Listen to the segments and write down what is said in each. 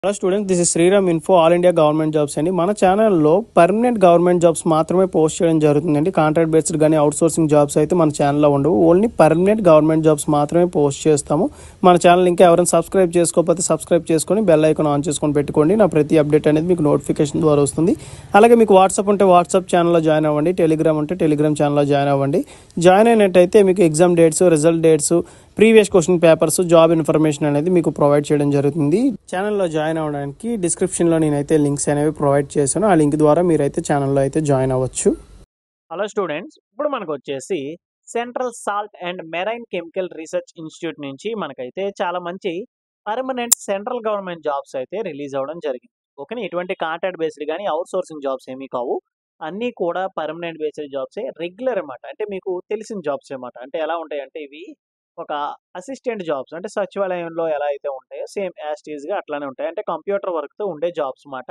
Hello students, this is Sriram info all India government jobs అండి. మన ఛానల్లో పర్మనెంట్ గవర్నమెంట్ జాబ్స్ మాత్రమే పోస్ట్ చేయడం జరుగుతుందండి. కాంట్రాక్ట్ బేస్డ్ కానీ అవుట్ సోర్సింగ్ జాబ్స్ అయితే మన ఛానల్లో ఉండవు. ఓన్లీ పర్మనెంట్ గవర్నమెంట్ జాబ్స్ మాత్రమే పోస్ట్ చేస్తాము. మన ఛానల్ ఇంకా ఎవరైనా సబ్స్క్రైబ్ చేసుకోకపోతే సబ్స్క్రైబ్ చేసుకొని బెల్ ఐకాన్ ఆన్ చేసుకొని పెట్టుకోండి. నా ప్రతి అప్డేట్ అనేది మీకు నోటిఫికేషన్ ద్వారా వస్తుంది. అలాగే మీకు వాట్సాప్ ఉంటే వాట్సాప్ ఛానల్లో జాయిన్ అవ్వండి. టెలిగ్రామ్ ఉంటే టెలిగ్రామ్ ఛానల్లో జాయిన్ అవ్వండి. జాయిన్ అయినట్టయితే మీకు exam dates, result dates, previous question papers, job information అనేది మీకు ప్రొవైడ్ చేయడం జరుగుతుంది. ఛానల్లో జాయిన్ అవ్వడానికి డిస్క్రిప్షన్లో నేనైతే లింక్స్ అనేవి ప్రొవైడ్ చేశాను. ఆ లింక్ ద్వారా మీరైతే ఛానల్లో అయితే జాయిన్ అవ్వచ్చు. హలో స్టూడెంట్స్, ఇప్పుడు మనకు వచ్చేసి central salt and marine chemical research institute నుంచి మనకైతే చాలా మంచి పర్మనెంట్ సెంట్రల్ గవర్నమెంట్ జాబ్స్ అయితే రిలీజ్ అవ్వడం జరిగింది. ఓకేనా, ఎటువంటి కాంట్రాక్ట్ బేస్డ్ కానీ అవుట్ సోర్సింగ్ జాబ్స్ ఏమీ కావు. అన్నీ కూడా పర్మనెంట్ బేస్డ్ జాబ్సే, రెగ్యులర్ అన్నమాట. అంటే మీకు తెలిసిన జాబ్స్ అన్నమాట. అంటే ఎలా ఉంటాయి అంటే ఇవి ఒక అసిస్టెంట్ జాబ్స్, అంటే సచివాలయంలో ఎలా అయితే ఉంటాయో సేమ్ యాస్టీజ్గా అట్లానే ఉంటాయి. అంటే కంప్యూటర్ వర్క్తో ఉండే జాబ్స్ అన్నమాట.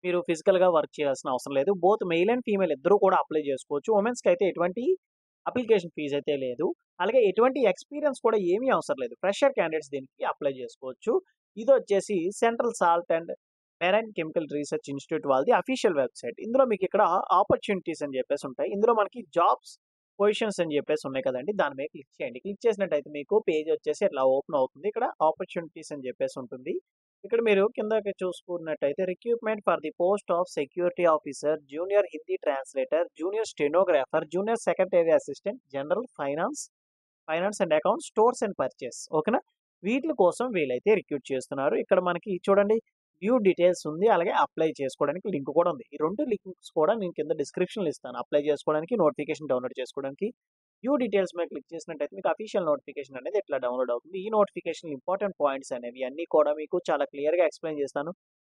మీరు ఫిజికల్గా వర్క్ చేయాల్సిన అవసరం లేదు. బోత్ మెయిల్ అండ్ ఫీమేల్ ఇద్దరు కూడా అప్లై చేసుకోవచ్చు. ఉమెన్స్కి అయితే ఎటువంటి అప్లికేషన్ ఫీజు అయితే లేదు. అలాగే ఎటువంటి ఎక్స్పీరియన్స్ కూడా ఏమీ అవసరం లేదు. ఫ్రెషర్ క్యాండిడేట్స్ దీనికి అప్లై చేసుకోవచ్చు. ఇది వచ్చేసి central salt and marine chemical research institute వాళ్ళది అఫీషియల్ వెబ్సైట్. ఇందులో మీకు ఇక్కడ ఆపర్చునిటీస్ అని చెప్పేసి ఉంటాయి. ఇందులో మనకి జాబ్స్, పొజిషన్స్ అని చెప్పేసి ఉన్నాయి కదండి, దాని మీద క్లిక్ చేయండి. క్లిక్ చేసినట్టయితే మీకు పేజ్ వచ్చేసి ఇట్లా ఓపెన్ అవుతుంది. ఇక్కడ ఆపర్చునిటీస్ అని చెప్పేసి ఉంటుంది. ఇక్కడ మీరు కిందకి చూసుకున్నట్టయితే recruitment for the post of security officer, junior Hindi translator, junior stenographer, junior secretary assistant, general finance and accounts, stores and purchase. ఓకేనా, వీటి కోసం వీలైతే రిక్రూట్ చేస్తున్నారు. ఇక్కడ మనకి చూడండి వ్యూ డీటెయిల్స్ ఉంది, అలాగే అప్లై చేసుకోవడానికి లింక్ కూడా ఉంది. ఈ రెండు లింక్స్ కూడా నేను కింద డిస్క్రిప్షన్లో ఇస్తాను. అప్లై చేసుకోవడానికి, నోటిఫికేషన్ డౌన్లోడ్ చేసుకోవడానికి. వ్యూ డీటెయిల్స్ మీద క్లిక్ చేసినట్టయితే మీకు అఫీషియల్ నోటిఫికేషన్ అనేది ఇట్లా డౌన్లోడ్ అవుతుంది. ఈ నోటిఫికేషన్ ఇంపార్టెంట్ పాయింట్స్ అనేవి అన్నీ కూడా మీకు చాలా క్లియర్గా ఎక్స్ప్లెయిన్ చేస్తాను.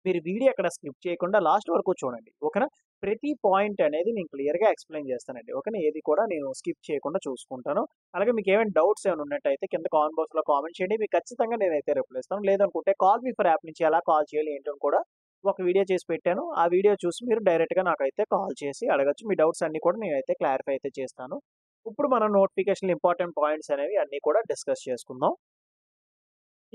మీరు వీడియో ఎక్కడ స్కిప్ చేయకుండా లాస్ట్ వరకు చూడండి. ఓకేనా, ప్రతి పాయింట్ అనేది నేను క్లియర్గా ఎక్స్ప్లెయిన్ చేస్తానండి. ఓకేనా, ఏది కూడా నేను స్కిప్ చేయకుండా చూసుకుంటాను. అలాగే మీకు ఏమైనా డౌట్స్ ఏమైనా ఉన్నట్టయితే కింద కామెంట్ బాక్స్లో కామెంట్ చేయండి. మీకు ఖచ్చితంగా నేనైతే రిప్లై ఇస్తాను. లేదనుకుంటే కాల్ మీ ఫర్ యాప్ నుంచి ఎలా కాల్ చేయాలి ఏంటని కూడా ఒక వీడియో చేసి పెట్టాను. ఆ వీడియో చూసి మీరు డైరెక్ట్గా నాకైతే కాల్ చేసి అడగచ్చు. మీ డౌట్స్ అన్ని కూడా నేనైతే క్లారిఫై అయితే చేస్తాను. ఇప్పుడు మనం నోటిఫికేషన్ ఇంపార్టెంట్ పాయింట్స్ అనేవి అన్ని కూడా డిస్కస్ చేసుకుందాం.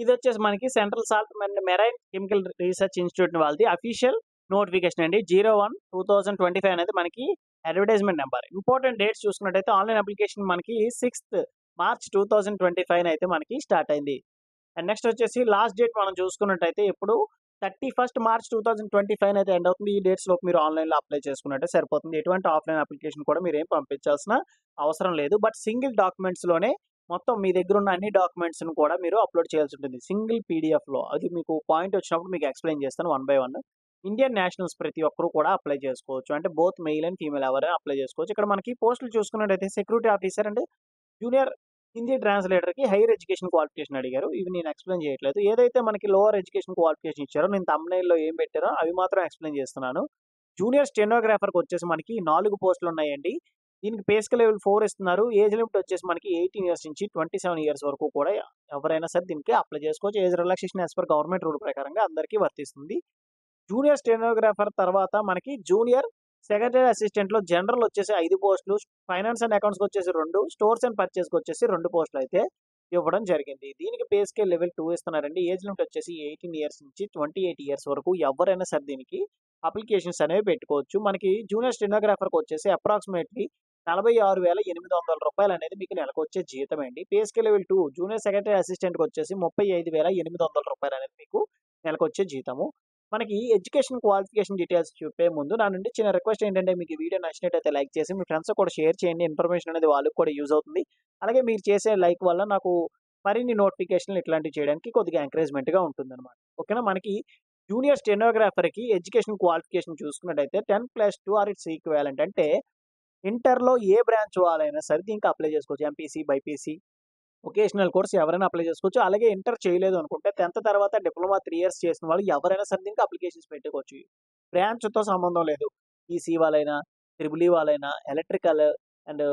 ఇది వచ్చేసి మనకి central salt and marine chemical research institute వాళ్ళది అఫీషియల్ నోటిఫికేషన్ అండి. 01/2025 అనేది మనకి అడ్వర్టైజ్మెంట్ నెంబర్. ఇంపార్టెంట్ డేట్స్ చూసుకున్నట్టయితే ఆన్లైన్ అప్లికేషన్ మనకి 6th March 2025 అయితే మనకి స్టార్ట్ అయింది. అండ్ నెక్స్ట్ వచ్చేసి లాస్ట్ డేట్ మనం చూసుకున్నట్టయితే ఇప్పుడు 31st March 2025 అయితే ఎండ్ అవుతుంది. ఈ డేట్స్ లోపు మీరు ఆన్లైన్లో అప్లై చేసుకున్నట్టే సరిపోతుంది. ఎటువంటి ఆఫ్లైన్ అప్లికేషన్ కూడా మీరు ఏం పంపించాల్సిన అవసరం లేదు. బట్ సింగిల్ డాక్యుమెంట్స్లోనే మొత్తం మీ దగ్గర ఉన్న అన్ని డాక్యుమెంట్స్ని కూడా మీరు అప్లోడ్ చేయాల్సి ఉంటుంది సింగిల్ పీడిఎఫ్లో. అది మీకు పాయింట్ వచ్చినప్పుడు మీకు ఎక్స్ప్లెయిన్ చేస్తాను 1 by 1. ఇండియన్ నేషనల్స్ ప్రతి ఒక్కరు కూడా అప్లై చేసుకోవచ్చు. అంటే బోత్ మెయిల్ అండ్ ఫీమేల్ ఎవరైనా అప్లై చేసుకోవచ్చు. ఇక్కడ మనకి పోస్టులు చూసుకున్నట్టయితే security officer and junior Hindi ట్రాన్స్లేటర్కి హైయర్ ఎడ్యుకేషన్ క్వాలిఫికేషన్ అడిగారు. ఇవి నేను ఎక్స్ప్లెయిన్ చేయట్లేదు. ఏదైతే మనకి లోవర్ ఎడ్యుకేషన్ క్వాలిఫికేషన్ ఇచ్చారో నేను thumbnail లో ఏం పెట్టారో అవి మాత్రం ఎక్స్ప్లెయిన్ చేస్తున్నాను. జూనియర్ స్టెనోగ్రాఫర్కి వచ్చేసి మనకి 4 పోస్టులు ఉన్నాయండి. దీనికి పే స్కేల్ లెవెల్ 4 ఇస్తున్నారు. ఏజ్ లిమిట్ వచ్చేసి మనకి 18 ఇయర్స్ నుంచి 27 ఇయర్స్ వరకు కూడా ఎవరైనా సరే దీనికి అప్లై చేసుకోవచ్చు. Age relaxation as per government rule ప్రకారంగా అందరికీ వర్తిస్తుంది. జూనియర్ స్టెనోగ్రాఫర్ తర్వాత మనకి జూనియర్ సెక్రటరీ అసిస్టెంట్లో జనరల్ వచ్చేసి 5 పోస్టులు, ఫైనాన్స్ అండ్ అకౌంట్స్కి వచ్చేసి 2, స్టోర్స్ అండ్ పర్చేస్కి వచ్చేసి 2 పోస్టులు అయితే ఇవ్వడం జరిగింది. దీనికి పే స్కేల్ లెవెల్ 2 ఇస్తున్నారండి. ఏజ్ లిమిట్ వచ్చేసి 18 ఇయర్స్ నుంచి 28 ఇయర్స్ వరకు ఎవరైనా సరే దీనికి అప్లికేషన్స్ అనేవి పెట్టుకోవచ్చు. మనకి జూనియర్ స్టెనోగ్రాఫర్కి వచ్చేసి అప్రాక్సిమేట్లీ 46,800 రూపాయలు అనేది మీకు నెలకు వచ్చే జీతం అండి. Pay scale level 2 junior secretary అసిస్టెంట్కి వచ్చేసి 35,800 రూపాయలు అనేది మీకు నెలకు వచ్చే జీతము. మనకి ఎడ్యుకేషన్ క్వాలిఫికేషన్ డీటెయిల్స్ చెప్పే ముందు నా నుండి చిన్న రిక్వెస్ట్ ఏంటంటే మీకు ఈ వీడియో నచ్చినట్టయితే లైక్ చేసి మీ ఫ్రెండ్స్ కూడా షేర్ చేయండి. ఇన్ఫర్మేషన్ అనేది వాళ్ళకి కూడా యూజ్ అవుతుంది. అలాగే మీరు చేసే లైక్ వల్ల నాకు మరిన్ని నోటిఫికేషన్లు ఇట్లాంటివి చేయడానికి కొద్దిగా ఎంకరేజ్మెంట్గా ఉంటుందన్నమాట. ఓకేనా, మనకి జూనియర్ స్టెనోగ్రాఫర్కి ఎడ్యుకేషన్ క్వాలిఫికేషన్ చూసుకున్నట్టయితే 10+2 ఆర్ ఇట్స్ ఈక్వాలెంట్. అంటే ఇంటర్లో ఏ బ్రాంచ్ వాళ్ళైనా సరే దీనికి అప్లై చేసుకోవచ్చు. ఎంపీసీ, బైపీసీ, వొకేషనల్ కోర్స్ ఎవరైనా అప్లై చేసుకోవచ్చు. అలాగే ఇంటర్ చేయలేదు అనుకుంటే 10th తర్వాత డిప్లొమా 3 ఇయర్స్ చేసిన వాళ్ళు ఎవరైనా సరే దీనికి అప్లికేషన్స్ పెట్టుకోవచ్చు. బ్రాంచ్తో సంబంధం లేదు. ఈసీ వాళ్ళైనా, ట్రిపుల్ వాళ్ళైనా, ఎలక్ట్రికల్ అండ్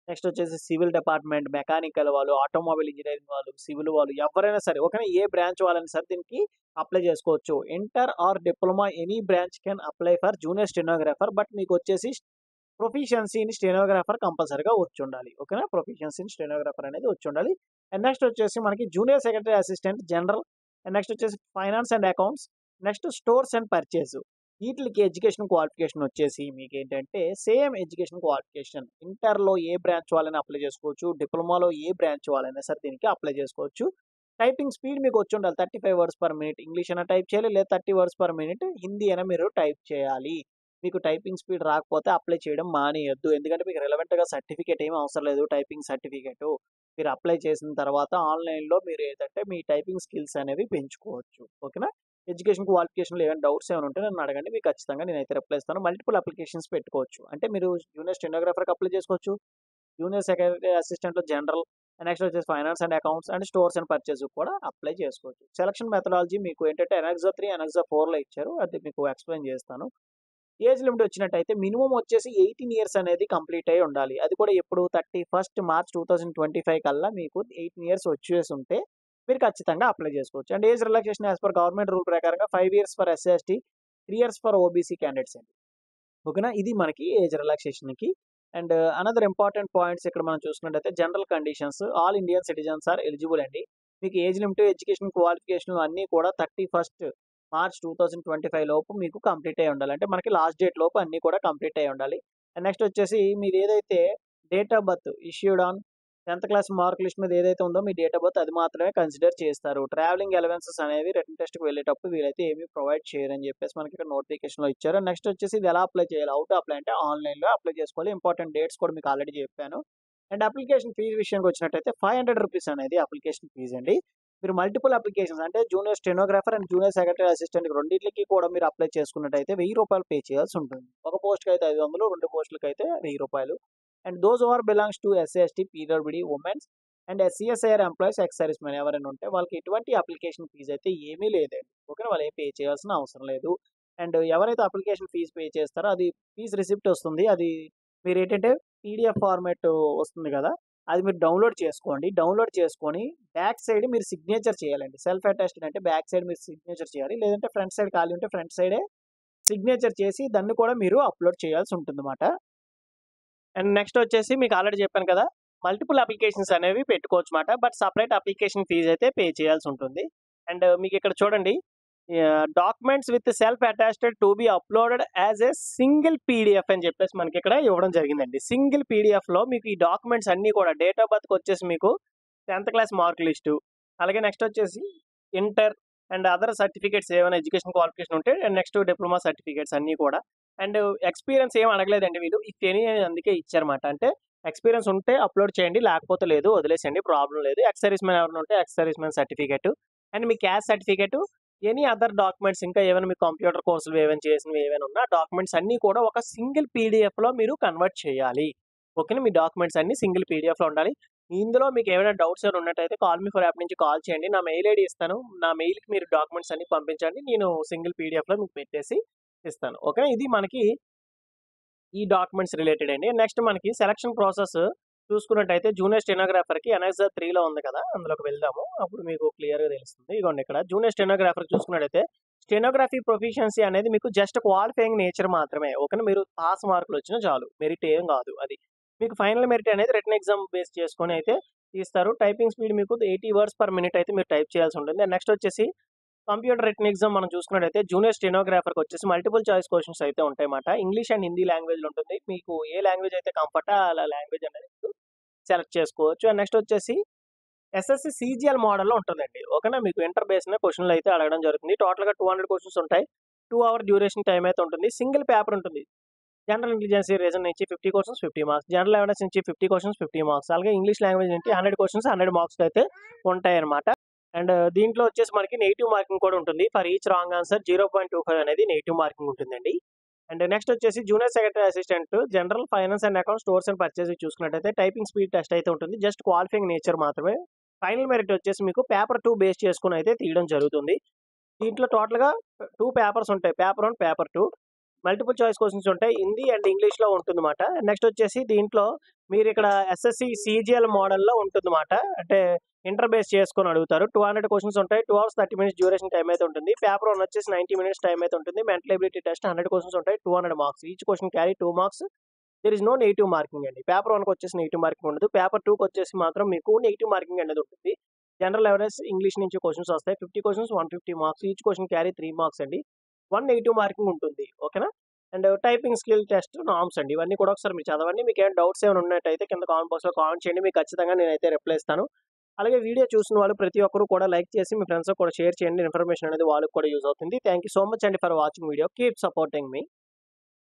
నెక్స్ట్ వచ్చేసి సివిల్ డిపార్ట్మెంట్, మెకానికల్ వాళ్ళు, ఆటోమొబైల్ ఇంజనీరింగ్ వాళ్ళు, సివిల్ వాళ్ళు ఎవరైనా సరే ఓకేనా, ఏ బ్రాంచ్ వాళ్ళైనా సరే దీనికి అప్లై చేసుకోవచ్చు. Inter or diploma any branch can apply for junior stenographer. But మీకు వచ్చేసి ప్రొఫిషియన్సీ ఇన్ స్టెనోగ్రాఫర్ కంపల్సరీగా వచ్చి ఉండాలి. ఓకేనా, ప్రొఫిషియన్సీ ఇన్ స్టెనోగ్రాఫర్ అనేది వచ్చి ఉండాలి. అండ్ నెక్స్ట్ వచ్చేసి మనకి junior secretary assistant general, and next వచ్చేసి finance and accounts, next stores and purchase. వీటికి ఎడ్యుకేషన్ క్వాలిఫికేషన్ వచ్చేసి మీకేంటంటే సేమ్ ఎడ్యుకేషన్ క్వాలిఫికేషన్. ఇంటర్‌లో ఏ బ్రాంచ్ వాళ్ళైనా అప్లై చేసుకోవచ్చు. డిప్లొమాలో ఏ బ్రాంచ్ వాళ్ళైనా సరే దీనికి అప్లై చేసుకోవచ్చు. టైపింగ్ స్పీడ్ మీకు వచ్చుండాలి. 35 వర్డ్స్ పర్ మినిట్ ఇంగ్లీష్ అయినా టైప్ చేయాలి. లేదా 30 వర్డ్స్ పర్ మినిట్ హిందీ అయినా మీరు టైప్ చేయాలి. మీకు టైపింగ్ స్పీడ్ రాకపోతే అప్లై చేయడం మానేయొద్దు. ఎందుకంటే మీకు రిలవెంట్‌గా సర్టిఫికేట్ ఏమి అవసరం లేదు. Typing certificate. మీరు అప్లై చేసిన తర్వాత ఆన్‌లైన్‌లో మీరు ఏదంటే మీ టైపింగ్ స్కిల్స్ అనేవి పెంచుకోవచ్చు. ఓకేనా? ఎడ్యుకేషన్ క్వాలిఫికేషన్‌లో ఏమైనా డౌట్స్ ఏమైనా ఉంటే నన్ను అడగండి. మీకు ఖచ్చితంగా నేనైతే రిప్లై ఇస్తాను. మల్టిపుల్ అప్లికేషన్స్ పెట్టుకోవచ్చు. అంటే మీరు జూనియర్ స్టెనోగ్రాఫర్‌కి అప్లై చేసుకోవచ్చు. జూనియర్ సెక్రటరీ అసిస్టెంట్‌లో జనరల్, నెక్స్ట్ వచ్చేసి finance and accounts and stores and పర్చేస్‌కి కూడా అప్లై చేసుకోవచ్చు. సెలక్షన్ మెథడాలజీ మీకు ఏంటంటే అనెక్సా 3, అనెక్సా 4లో ఇచ్చారు. అది మీకు ఎక్స్‌ప్లెయిన్ చేస్తాను. ఏజ్ లిమిట్ వచ్చినట్టయితే మినిమమ్ వచ్చేసి 18 ఇయర్స్ అనేది కంప్లీట్ అయ్యి ఉండాలి. అది కూడా ఎప్పుడు 31 మార్చ్ 2025 కల్లా మీకు 18 ఇయర్స్ వచ్చేసి ఉంటే మీరు ఖచ్చితంగా అప్లై చేసుకోవచ్చు. And age relaxation as per government rule ప్రకారంగా 5 years for SC, ST, 3 years for OBC candidates అండి. ఓకేనా? ఇది మనకి ఏజ్ రిలాక్సేషన్‌కి. అండ్ అనదర్ ఇంపార్టెంట్ పాయింట్స్ ఇక్కడ మనం చూసుకున్నట్టయితే general conditions all Indian citizens are eligible అండి. మీకు ఏజ్ లిమిట్, ఎడ్యుకేషన్ క్వాలిఫికేషన్ అన్నీ కూడా 31 మార్చ్ 2025 లోపు మీకు కంప్లీట్ అయ్యి ఉండాలి. అంటే మనకి లాస్ట్ డేట్ లోపు అన్నీ కూడా కంప్లీట్ అయ్యి ఉండాలి. అండ్ నెక్స్ట్ వచ్చేసి మీది ఏదైతే date of birth issued on 10th class mark list మీద ఏదైతే ఉందో మీ డేట్ ఆఫ్ బర్త్ అది మాత్రమే కన్సిడర్ చేస్తారు. ట్రావెలింగ్ అలవెన్సెస్ అనేవి రిటన్ టెస్ట్‌కి వెళ్ళేటప్పుడు వీళ్ళైతే ఏమీ ప్రొవైడ్ చేయరని చెప్పేసి మనకి ఇక్కడ నోటిఫికేషన్‌లో ఇచ్చారు. నెక్స్ట్ వచ్చేసి ఇది ఎలా అప్లై చేయాలి? హౌ టు అప్లై అంటే ఆన్‌లైన్‌లో అప్లై చేసుకోవాలి. ఇంపార్టెంట్ డేట్స్ కూడా మీకు ఆల్రెడీ చెప్పాను. అండ్ అప్లికేషన్ ఫీజ్ విషయానికి వచ్చినట్టయితే రూ. 500 అనేది అప్లికేషన్ ఫీజ్ అండి. మీరు మల్టిపుల్ అప్లికేషన్స్ అంటే junior stenographer and junior secretary assistant రెండిట్లకి కూడా మీరు అప్లై చేసుకున్నట్టయితే రూ. 1000 పే చేయాల్సి ఉంటుంది. ఒక పోస్ట్‌కి అయితే 500, 2 పోస్టులకి అయితే రూ. 1000. And those who are belongs to SC, ST, PWD, womens and CSIR employees, ex servicemen ఎవరైనా ఉంటే వాళ్ళకి ఎటువంటి అప్లికేషన్ ఫీజ్ అయితే ఏమీ లేదండి. ఓకేనా? వాళ్ళు ఏం పే చేయాల్సిన అవసరం లేదు. అండ్ ఎవరైతే అప్లికేషన్ ఫీజ్ పే చేస్తారో అది ఫీజ్ రిసిప్ట్ వస్తుంది. అది మీరేంటంటే పీడీఎఫ్ ఫార్మాట్ వస్తుంది కదా! అది మీరు డౌన్‌లోడ్ చేసుకోండి. డౌన్‌లోడ్ చేసుకొని బ్యాక్ సైడ్ మీరు సిగ్నేచర్ చేయాలండి. సెల్ఫ్ అటెస్టెడ్ అంటే బ్యాక్ సైడ్ మీరు సిగ్నేచర్ చేయాలి. లేదంటే ఫ్రంట్ సైడ్ ఖాళీ ఉంటే ఫ్రంట్ సైడే సిగ్నేచర్ చేసి దాన్ని కూడా మీరు అప్‌లోడ్ చేయాల్సి ఉంటుందన్నమాట. అండ్ నెక్స్ట్ వచ్చేసి మీకు ఆల్రెడీ చెప్పాను కదా! మల్టిపుల్ అప్లికేషన్స్ అనేవి పెట్టుకోవచ్చుమాట. బట్ సెపరేట్ అప్లికేషన్ ఫీజ్ అయితే పే చేయాల్సి ఉంటుంది. అండ్ మీకు ఇక్కడ చూడండి documents with self attached to be uploaded as a single PDF అని చెప్పేసి మనకి ఇక్కడ ఇవ్వడం జరిగిందండి. సింగిల్ పీడీఎఫ్‌లో మీకు ఈ డాక్యుమెంట్స్ అన్నీ కూడా డేట్ ఆఫ్ బర్త్‌కి వచ్చేసి మీకు 10th క్లాస్ మార్క్ లిస్టు, అలాగే నెక్స్ట్ వచ్చేసి ఇంటర్ అండ్ అదర్ సర్టిఫికేట్స్ ఏమైనా ఎడ్యుకేషన్ క్వాలిఫికేషన్ ఉంటే నెక్స్ట్ డిప్లొమా సర్టిఫికేట్స్ అన్నీ కూడా. అండ్ ఎక్స్‌పీరియన్స్ ఏమి అడగలేదండి వీళ్ళు. ఇఫ్ ఎనీ అందుకే ఇచ్చారన్నమాట. అంటే ఎక్స్‌పీరియన్స్ ఉంటే అప్‌లోడ్ చేయండి. లేకపోతే లేదు వదిలేసేయండి. ప్రాబ్లమ్ లేదు. ఎక్స్ సర్వీస్ మ్యాన్ ఎవరైనా ఉంటే ex service man certificate and me caste certificate, any other documents ఇంకా ఏమైనా మీ కంప్యూటర్ కోర్సులు ఏమైనా చేసినవి ఏమైనా ఉన్నా డాక్యుమెంట్స్ అన్నీ కూడా ఒక సింగిల్ పీడీఎఫ్‌లో మీరు కన్వర్ట్ చేయాలి. ఓకేనా? మీ డాక్యుమెంట్స్ అన్నీ సింగిల్ పీడీఎఫ్‌లో ఉండాలి. ఇందులో మీకు ఏమైనా డౌట్స్ ఏమైనా ఉన్నట్టయితే కాల్ మీ ఫర్ యాప్ నుంచి కాల్ చేయండి. నా మెయిల్ ఐడీ ఇస్తాను. నా మెయిల్‌కి మీరు డాక్యుమెంట్స్ అన్నీ పంపించండి. నేను సింగిల్ పీడీఎఫ్‌లో మీకు పెట్టేసి ఇస్తాను. ఓకేనా? ఇది మనకి ఈ డాక్యుమెంట్స్ రిలేటెడ్ అండి. నెక్స్ట్ మనకి సెలక్షన్ ప్రాసెస్ చూసుకున్నట్టయితే జూనియర్ స్టెనోగ్రాఫర్‌కి అనెక్సా 3లో ఉంది కదా! అందులోకి వెళ్దాము. అప్పుడు మీకు క్లియర్‌గా తెలుస్తుంది. ఇగోండి ఇక్కడ జూనియర్ స్టెనోగ్రాఫర్‌కి చూసుకున్నట్టయితే స్టెనోగ్రఫీ ప్రొఫిషియన్సీ అనేది మీకు జస్ట్ క్వాలిఫైయింగ్ నేచర్ మాత్రమే. ఓకేనా? మీరు పాస్ మార్కులు వచ్చినా చాలు. మెరిట్ ఏం కాదు అది. మీకు ఫైనల్ మెరిట్ అనేది రిటన్ ఎగ్జామ్ బేస్ చేసుకొని అయితే ఇస్తారు. టైపింగ్ స్పీడ్ మీకు 80 వర్డ్స్ పర్ మినిట్ అయితే మీరు టైప్ చేయాల్సి ఉంటుంది. నెక్స్ట్ వచ్చేసి కంప్యూటర్ రిటన్ ఎగ్జామ్ మనం చూసుకున్నట్టయితే జూనియర్ స్టెనోగ్రాఫర్‌కి వచ్చేసి మల్టిపుల్ చాయిస్ క్వెషన్స్ అయితే ఉంటాయన్నమాట. ఇంగ్లీష్ అండ్ హిందీ లాంగ్వేజ్‌లో ఉంటుంది. మీకు ఏ లాంగ్వేజ్ అయితే కంఫర్టో ఆ లాంగ్వేజ్ అనేది సెలెక్ట్ చేసుకోవచ్చు. అండ్ నెక్స్ట్ వచ్చేసి ఎస్ఎస్‌సి సీజీఎల్ మోడల్‌లో ఉంటుందండి. ఓకేనా? మీకు ఇంటర్ బేస్‌నే క్వెషన్‌లు అయితే అడగడం జరుగుతుంది. టోటల్‌గా 200 క్వెషన్స్ ఉంటాయి. 2 అవర్ డ్యూరేషన్ టైమ్ అయితే ఉంటుంది. సింగిల్ పేపర్ ఉంటుంది. జనరల్ ఇంటెలిజెన్స్ రీజన్ నుంచి 50 క్వెషన్స్ 50 మార్క్స్. జనరల్ అవేర్నెస్ నుంచి 50 క్వెషన్స్ 50 మార్క్స్. అలాగే ఇంగ్లీష్ లాంగ్వేజ్ నుంచి 100 క్వెషన్స్ 100 మార్క్స్ అయితే ఉంటాయన్నమాట. అండ్ దీంట్లో వచ్చేసి మనకి నెగెటివ్ మార్కింగ్ కూడా ఉంటుంది. ఫర్ ఈచ్ రాంగ్ ఆన్సర్ 0.25 అనేది నెగెటివ్ మార్కింగ్ ఉంటుందండి. అండ్ నెక్స్ట్ వచ్చేసి junior secretary assistant general finance and account stores and purchase చూసుకున్నట్టయితే టైపింగ్ స్పీడ్ టెస్ట్ అయితే ఉంటుంది. జస్ట్ క్వాలిఫైయింగ్ నేచర్ మాత్రమే. ఫైనల్ మెరిట్ వచ్చేసి మీకు పేపర్ 2 బేస్ చేసుకొని అయితే తీయడం జరుగుతుంది. దీంట్లో టోటల్‌గా 2 పేపర్స్ ఉంటాయి. Paper 1, paper 2. Multiple choice questions ఉంటాయి. హిందీ అండ్ ఇంగ్లీష్‌లో ఉంటుందన్నమాట. నెక్స్ట్ వచ్చేసి దీంట్లో మీరు ఇక్కడ ఎస్ఎస్‌సి సీజీఎల్ మోడల్‌లో ఉంటుందన్నమాట. అంటే ఇంటర్ బేస్ చేసుకొని అడుగుతారు. 200 క్వెషన్స్ ఉంటాయి. 2 అవర్స్ 30 మినిట్స్ డ్యూరేషన్ టైమ్ అయితే ఉంటుంది. పేపర్ 1 వచ్చేసి 90 మినిట్స్ టైమ్ అయితే ఉంటుంది. మెంటల్ ఎబిలిటీ టెస్ట్ 100 క్వెషన్స్ ఉంటాయి. 200 marks. Each question carry 2 marks. There is no negative marking అండి. పేపర్ 1కి వచ్చేసి నెగెటివ్ మార్కింగ్ ఉండదు. పేపర్ 2కి వచ్చేసి మాత్రం మీకు నెగెటివ్ మార్కింగ్ అనేది ఉంటుంది. జనరల్ అవేర్నెస్ ఇంగ్లీష్ నుంచి క్వశ్చన్స్ వస్తాయి. 50 questions 150 marks. Each question carry 3 marks అండి. 1 నెగెటివ్ మార్కింగ్ ఉంటుంది. ఓకేనా? And typing skill test, norms అండి. ఇవన్నీ కూడా ఒకసారి మీరు చదవండి. మీకు ఏమైనా డౌట్స్ ఏమైనా ఉన్నట్టయితే కింద కామెంట్ బాక్స్‌లో కామెంట్ చేయండి. మీకు ఖచ్చితంగా నేనైతే రిప్లై ఇస్తాను. అలాగే వీడియో చూసిన వాళ్ళు ప్రతి ఒక్కరు కూడా లైక్ చేసి మీ ఫ్రెండ్స్‌కి కూడా షేర్ చేయండి. ఇన్ఫర్మేషన్ అనేది వాళ్ళకి కూడా యూజ్ అవుతుంది. థాంక్ యూ సో మచ్ అండి for watching video. Keep supporting me.